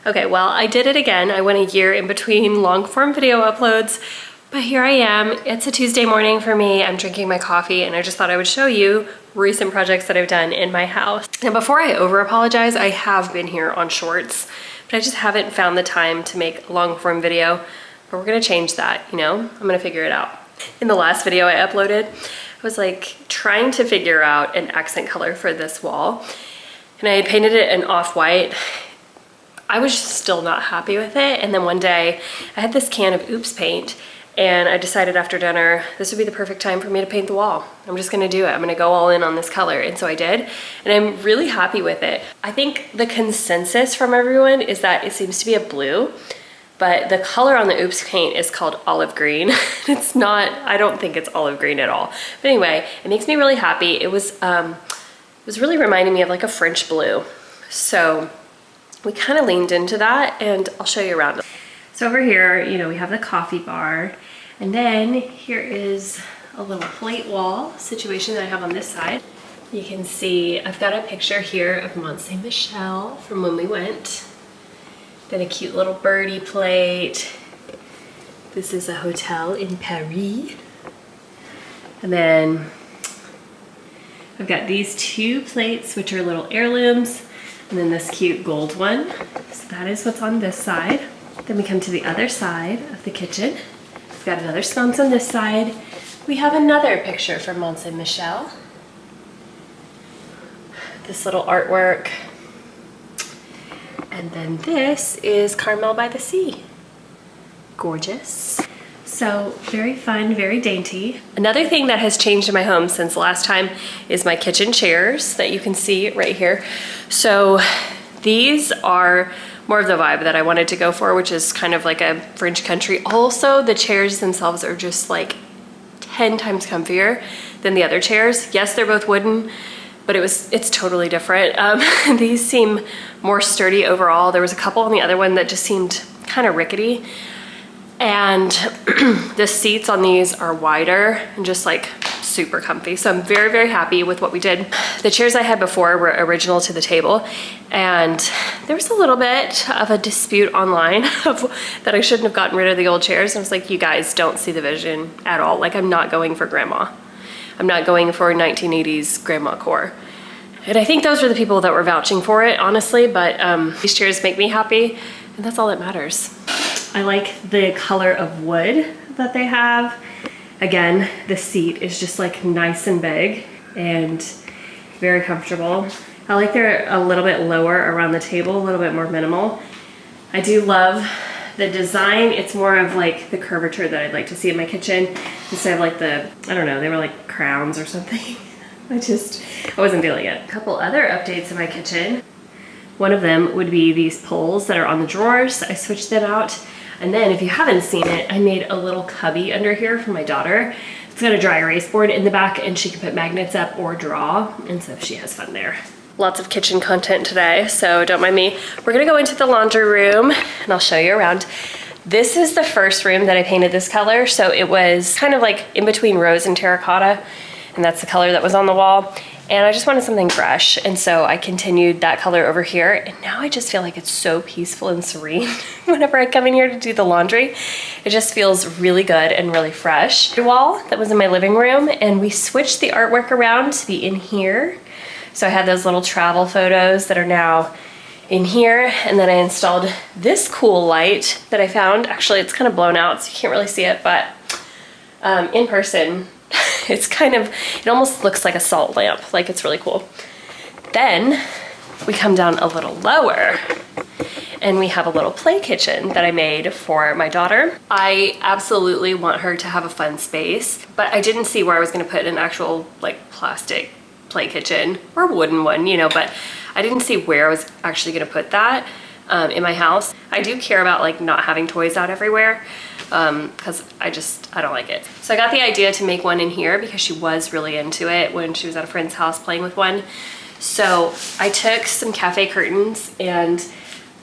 Okay, well, I did it again. I went a year in between long form video uploads, but here I am. It's a Tuesday morning for me. I'm drinking my coffee and I just thought I would show you recent projects that I've done in my house. Now, before I over apologize, I have been here on shorts, but I just haven't found the time to make a long form video, but we're gonna change that, you know? I'm gonna figure it out. In the last video I uploaded, I was like trying to figure out an accent color for this wall, and I had painted it an off-white. I was just still not happy with it, and then one day I had this can of Oops paint, and I decided after dinner this would be the perfect time for me to paint the wall. I'm just gonna do it. I'm gonna go all in on this color, and so I did, and I'm really happy with it. I think the consensus from everyone is that it seems to be a blue, but the color on the Oops paint is called olive green. It's not, I don't think it's olive green at all. But anyway, it makes me really happy. It was really reminding me of like a French blue. So we kind of leaned into that, and I'll show you around. So over here, you know, we have the coffee bar, and then here is a little plate wall situation that I have on this side. You can see I've got a picture here of Mont Saint Michel from when we went. Then a cute little birdie plate. This is a hotel in Paris. And then I've got these two plates, which are little heirlooms, and then this cute gold one. So that is what's on this side. Then we come to the other side of the kitchen. We've got another sconce on this side. We have another picture from Mont Saint Michel. This little artwork. And then this is Carmel by the Sea. Gorgeous. So very fun, very dainty. Another thing that has changed in my home since last time is my kitchen chairs that you can see right here. So these are more of the vibe that I wanted to go for, which is kind of like a French country. Also, the chairs themselves are just like 10 times comfier than the other chairs. Yes, they're both wooden, but it's totally different. These seem more sturdy overall. There was a couple on the other one that just seemed kind of rickety. And the seats on these are wider and just like super comfy. So I'm very, very happy with what we did. The chairs I had before were original to the table, and there was a little bit of a dispute online that I shouldn't have gotten rid of the old chairs. And I was like, you guys don't see the vision at all. Like, I'm not going for grandma. I'm not going for 1980s grandma core. And I think those were the people that were vouching for it, honestly, but these chairs make me happy, and that's all that matters. I like the color of wood that they have. Again, the seat is just like nice and big and very comfortable. I like they're a little bit lower around the table, a little bit more minimal. I do love the design. It's more of like the curvature that I'd like to see in my kitchen instead of like the, I don't know, they were like crowns or something. I wasn't feeling it. A couple other updates in my kitchen. One of them would be these poles that are on the drawers. I switched them out. And then if you haven't seen it, I made a little cubby under here for my daughter. It's got a dry erase board in the back, and she can put magnets up or draw. And so she has fun there. Lots of kitchen content today, so don't mind me. We're gonna go into the laundry room and I'll show you around. This is the first room that I painted this color. So it was kind of like in between rose and terracotta, and that's the color that was on the wall. And I just wanted something fresh, and so I continued that color over here, and now I just feel like it's so peaceful and serene whenever I come in here to do the laundry. It just feels really good and really fresh. The wall that was in my living room, and we switched the artwork around to be in here. So I had those little travel photos that are now in here, and then I installed this cool light that I found. Actually, it's kind of blown out, so you can't really see it, but in person, it's kind of, it almost looks like a salt lamp. Like, it's really cool. Then we come down a little lower and we have a little play kitchen that I made for my daughter. I absolutely want her to have a fun space, but I didn't see where I was gonna put an actual like plastic play kitchen or wooden one, you know, but I didn't see where I was actually gonna put that in my house. I do care about like not having toys out everywhere, because I don't like it. So I got the idea to make one in here because she was really into it when she was at a friend's house playing with one. So I took some cafe curtains and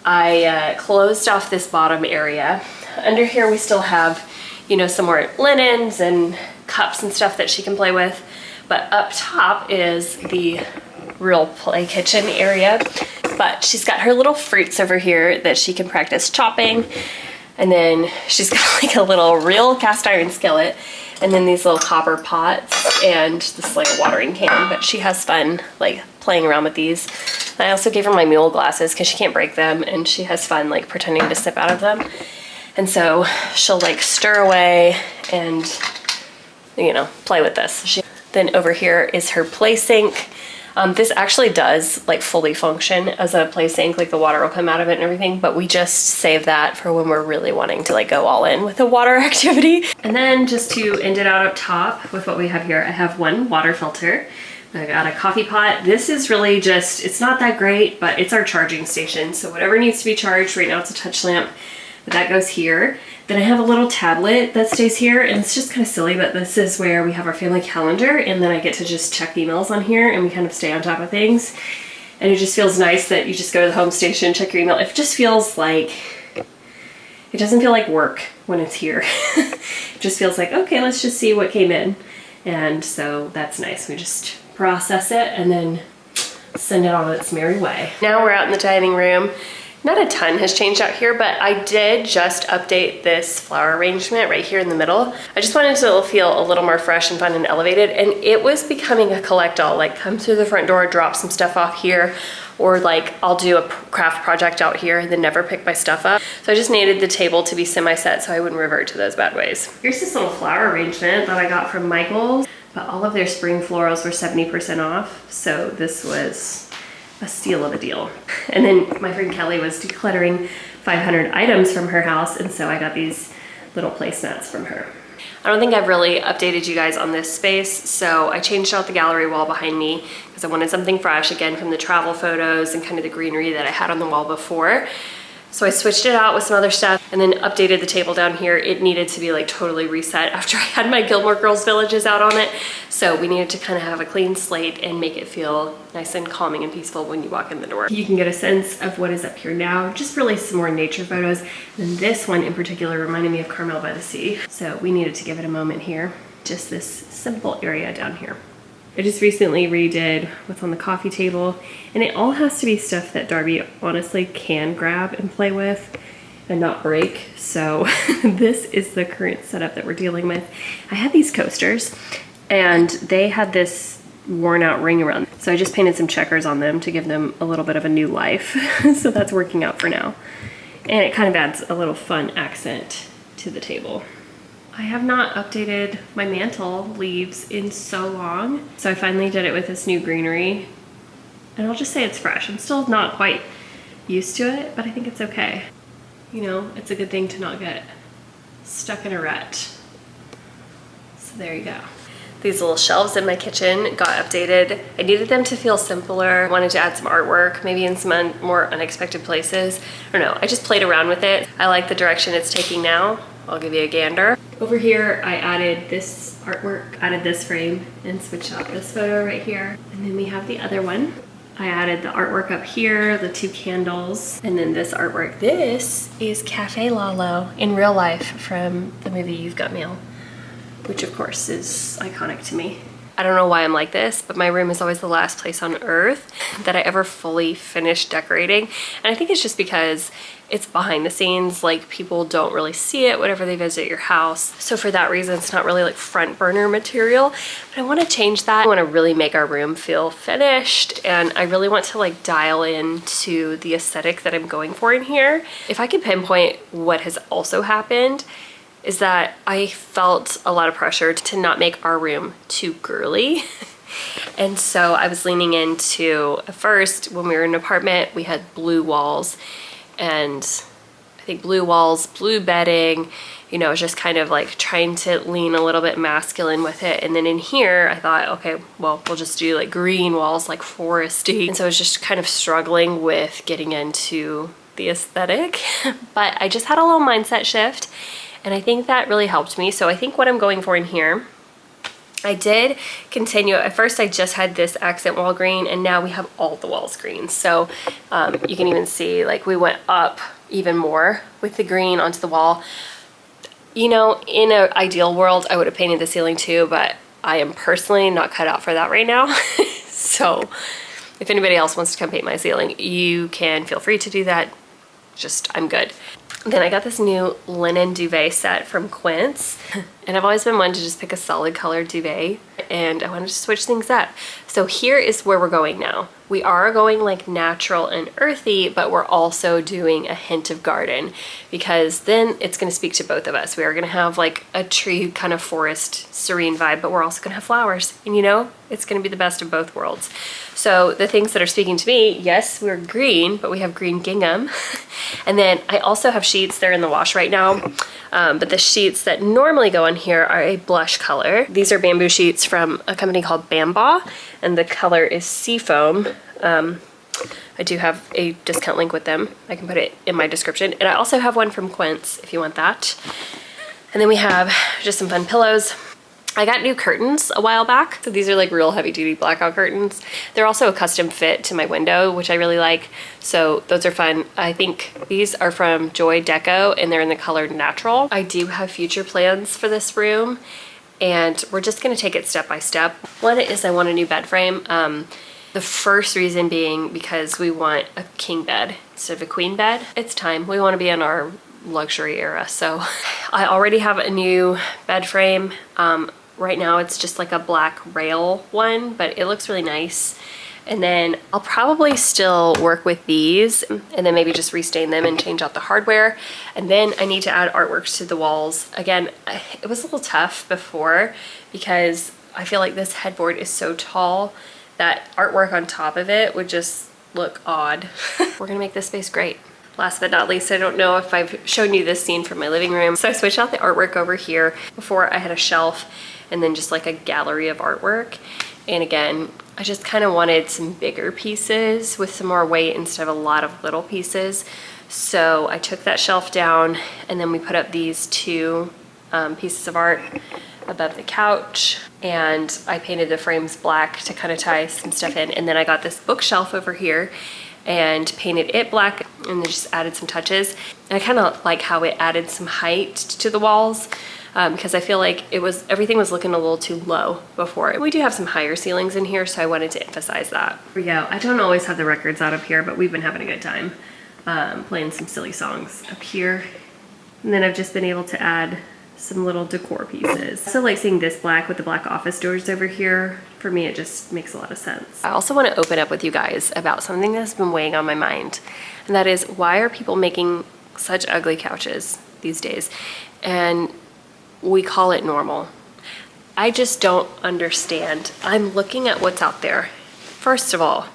I closed off this bottom area. Under here we still have, you know, some more linens and cups and stuff that she can play with. But up top is the real play kitchen area. But she's got her little fruits over here that she can practice chopping. And then she's got like a little real cast iron skillet, and then these little copper pots, and this is like a watering can, but she has fun like playing around with these. And I also gave her my mule glasses because she can't break them, and she has fun like pretending to sip out of them. And so she'll like stir away and, you know, play with this. Then over here is her play sink. This actually does like fully function as a play sink, like the water will come out of it and everything, but we just save that for when we're really wanting to like go all in with a water activity. And then just to end it out up top with what we have here, I have one water filter. I got a coffee pot. This is really just, it's not that great, but it's our charging station. So whatever needs to be charged, right now it's a touch lamp, but that goes here. Then I have a little tablet that stays here, and it's just kind of silly, but this is where we have our family calendar, and then I get to just check emails on here, and we kind of stay on top of things. And it just feels nice that you just go to the home station, check your email. It just feels like, it doesn't feel like work when it's here. It just feels like, okay, let's just see what came in. And so that's nice. We just process it and then send it on its merry way. Now we're out in the dining room. Not a ton has changed out here, but I did just update this flower arrangement right here in the middle. I just wanted to feel a little more fresh and fun and elevated, and it was becoming a collect-all, like come through the front door, drop some stuff off here, or like I'll do a craft project out here and then never pick my stuff up. So I just needed the table to be semi-set so I wouldn't revert to those bad ways. Here's this little flower arrangement that I got from Michael's, but all of their spring florals were 70% off, so this was a steal of a deal. And then my friend Kelly was decluttering 500 items from her house, and so I got these little placemats from her. I don't think I've really updated you guys on this space, so I changed out the gallery wall behind me because I wanted something fresh, again, from the travel photos and kind of the greenery that I had on the wall before. So I switched it out with some other stuff and then updated the table down here. It needed to be like totally reset after I had my Gilmore Girls Villages out on it. So we needed to kind of have a clean slate and make it feel nice and calming and peaceful when you walk in the door. You can get a sense of what is up here now, just really some more nature photos. And this one in particular reminded me of Carmel by the Sea. So we needed to give it a moment here. Just this simple area down here. I just recently redid what's on the coffee table, and it all has to be stuff that Darby honestly can grab and play with and not break. So this is the current setup that we're dealing with. I had these coasters and they had this worn out ring around them. So I just painted some checkers on them to give them a little bit of a new life. So that's working out for now. And it kind of adds a little fun accent to the table. I have not updated my mantle leaves in so long. So I finally did it with this new greenery. And I'll just say it's fresh. I'm still not quite used to it, but I think it's okay. You know, it's a good thing to not get stuck in a rut. So there you go. These little shelves in my kitchen got updated. I needed them to feel simpler. I wanted to add some artwork, maybe in some more unexpected places. I don't know, I just played around with it. I like the direction it's taking now. I'll give you a gander. Over here, I added this artwork, added this frame, and switched out this photo right here. And then we have the other one. I added the artwork up here, the two candles, and then this artwork. This is Cafe Lalo in real life from the movie You've Got Mail, which of course is iconic to me. I don't know why I'm like this, but my room is always the last place on earth that I ever fully finish decorating. And I think it's just because it's behind the scenes, like people don't really see it whenever they visit your house. So for that reason, it's not really like front burner material, but I want to change that. I want to really make our room feel finished, and I really want to like dial into the aesthetic that I'm going for in here. If I could pinpoint what has also happened, is that I felt a lot of pressure to not make our room too girly. And so I was leaning into, at first, when we were in an apartment, we had blue walls, and I think blue walls, blue bedding, you know, just kind of like trying to lean a little bit masculine with it. And then in here, I thought, okay, well, we'll just do like green walls, like foresty. And so I was just kind of struggling with getting into the aesthetic, but I just had a little mindset shift. And I think that really helped me. So I think what I'm going for in here, I did continue. At first I just had this accent wall green, and now we have all the walls green. So you can even see like we went up even more with the green onto the wall. You know, in an ideal world, I would have painted the ceiling too, but I am personally not cut out for that right now. So If anybody else wants to come paint my ceiling, you can feel free to do that. I'm good. Then I got this new linen duvet set from Quince, and I've always been wanting to just pick a solid colored duvet, and I wanted to switch things up. So here is where we're going now. We are going like natural and earthy, but we're also doing a hint of garden, because then it's going to speak to both of us. We are going to have like a tree kind of forest serene vibe, but we're also going to have flowers, and you know, it's going to be the best of both worlds. So the things that are speaking to me, yes, we're green, but we have green gingham. And then I also have sheets, they're in the wash right now, but the sheets that normally go on here are a blush color. These are bamboo sheets from a company called Bamba, and the color is Seafoam. I do have a discount link with them. I can put it in my description. And I also have one from Quince if you want that. And then we have just some fun pillows. I got new curtains a while back. So these are like real heavy duty blackout curtains. They're also a custom fit to my window, which I really like. So those are fun. I think these are from Joydeco and they're in the color natural. I do have future plans for this room and we're just gonna take it step by step. One is I want a new bed frame. The first reason being because we want a king bed instead of a queen bed. It's time. We want to be in our luxury era. So I already have a new bed frame. Right now it's just like a black rail one, but it looks really nice. And then I'll probably still work with these and then maybe just restain them and change out the hardware. And then I need to add artwork to the walls. Again, it was a little tough before because I feel like this headboard is so tall that artwork on top of it would just look odd. We're gonna make this space great. Last but not least, I don't know if I've shown you this scene from my living room. So I switched out the artwork over here. Before I had a shelf and then just like a gallery of artwork. And again, I just kind of wanted some bigger pieces with some more weight instead of a lot of little pieces. So I took that shelf down and then we put up these two pieces of art above the couch, and I painted the frames black to kind of tie some stuff in. And then I got this bookshelf over here and painted it black and then just added some touches. And I kind of like how it added some height to the walls because I feel like everything was looking a little too low before. We do have some higher ceilings in here, so I wanted to emphasize that. Here we go. I don't always have the records out up here, but we've been having a good time playing some silly songs up here. And then I've just been able to add some little decor pieces. So like seeing this black with the black office doors over here, for me it just makes a lot of sense. I also want to open up with you guys about something that's been weighing on my mind, and that is, why are people making such ugly couches these days? And we call it normal. I just don't understand. I'm looking at what's out there. First of all,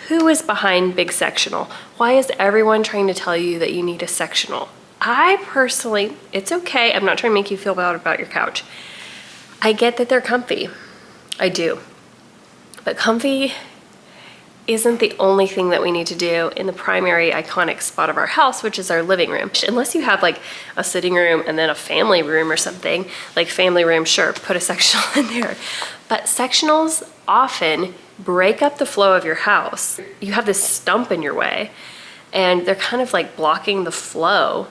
who is behind big sectional? Why is everyone trying to tell you that you need a sectional? I personally, it's okay. I'm not trying to make you feel bad about your couch. I get that they're comfy. I do. But comfy isn't the only thing that we need to do in the primary iconic spot of our house, which is our living room. Unless you have like a sitting room and then a family room or something, like family room, sure, put a sectional in there. But sectionals often break up the flow of your house. You have this stump in your way and they're kind of like blocking the flow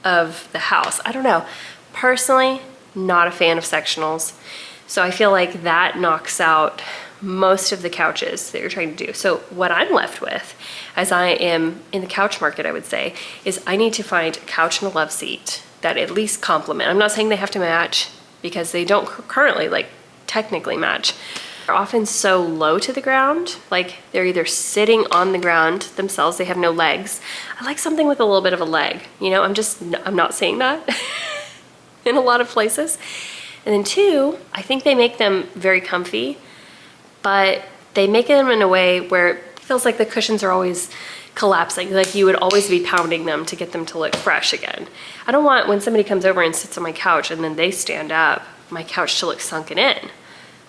of the house. I don't know. Personally, not a fan of sectionals. So I feel like that knocks out most of the couches that you're trying to do. So what I'm left with, as I am in the couch market, I would say, is I need to find a couch and a love seat that at least complement. I'm not saying they have to match because they don't currently like technically match. They're often so low to the ground, like they're either sitting on the ground themselves, they have no legs. I like something with a little bit of a leg, you know, I'm not saying that in a lot of places. And then two, I think they make them very comfy, but they make them in a way where it feels like the cushions are always collapsing, like you would always be pounding them to get them to look fresh again. I don't want, when somebody comes over and sits on my couch and then they stand up, my couch to look sunken in.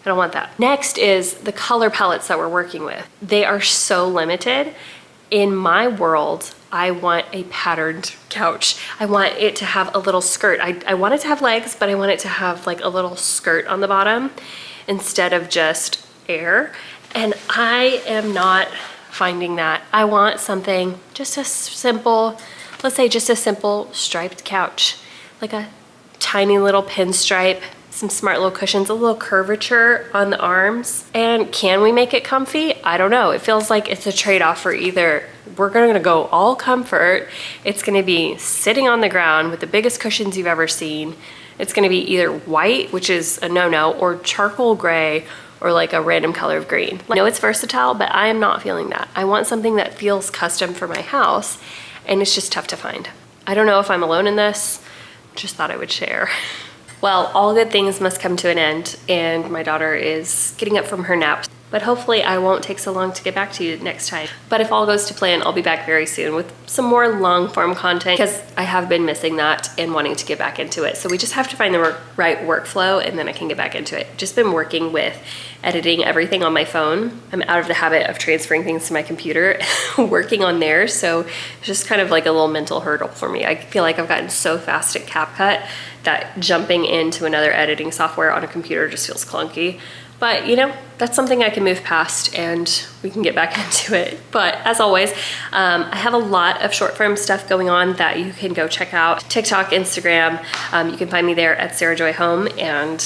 I don't want that. Next is the color palettes that we're working with. They are so limited. In my world, I want a patterned couch. I want it to have a little skirt. I want it to have legs, but I want it to have like a little skirt on the bottom instead of just air. And I am not finding that. I want something just a simple, let's say just a simple striped couch, like a tiny little pinstripe some smart little cushions, a little curvature on the arms. And can we make it comfy? I don't know. It feels like it's a trade-off for either we're gonna go all comfort, it's gonna be sitting on the ground with the biggest cushions you've ever seen. It's gonna be either white, which is a no-no, or charcoal gray, or like a random color of green. I know it's versatile, but I am not feeling that. I want something that feels custom for my house, and it's just tough to find. I don't know if I'm alone in this, just thought I would share. Well, all good things must come to an end, and my daughter is getting up from her nap. But hopefully I won't take so long to get back to you next time. But if all goes to plan, I'll be back very soon with some more long form content, because I have been missing that and wanting to get back into it. So we just have to find the right workflow, and then I can get back into it. Just been working with editing everything on my phone. I'm out of the habit of transferring things to my computer, working on there. So it's just kind of like a little mental hurdle for me. I feel like I've gotten so fast at CapCut that jumping into another editing software on a computer just feels clunky. But you know, that's something I can move past and we can get back into it. But as always, I have a lot of short form stuff going on that you can go check out. TikTok, Instagram, you can find me there at Sarah Joy Home, and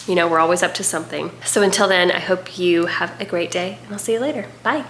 you know, we're always up to something. So until then, I hope you have a great day, and I'll see you later. Bye.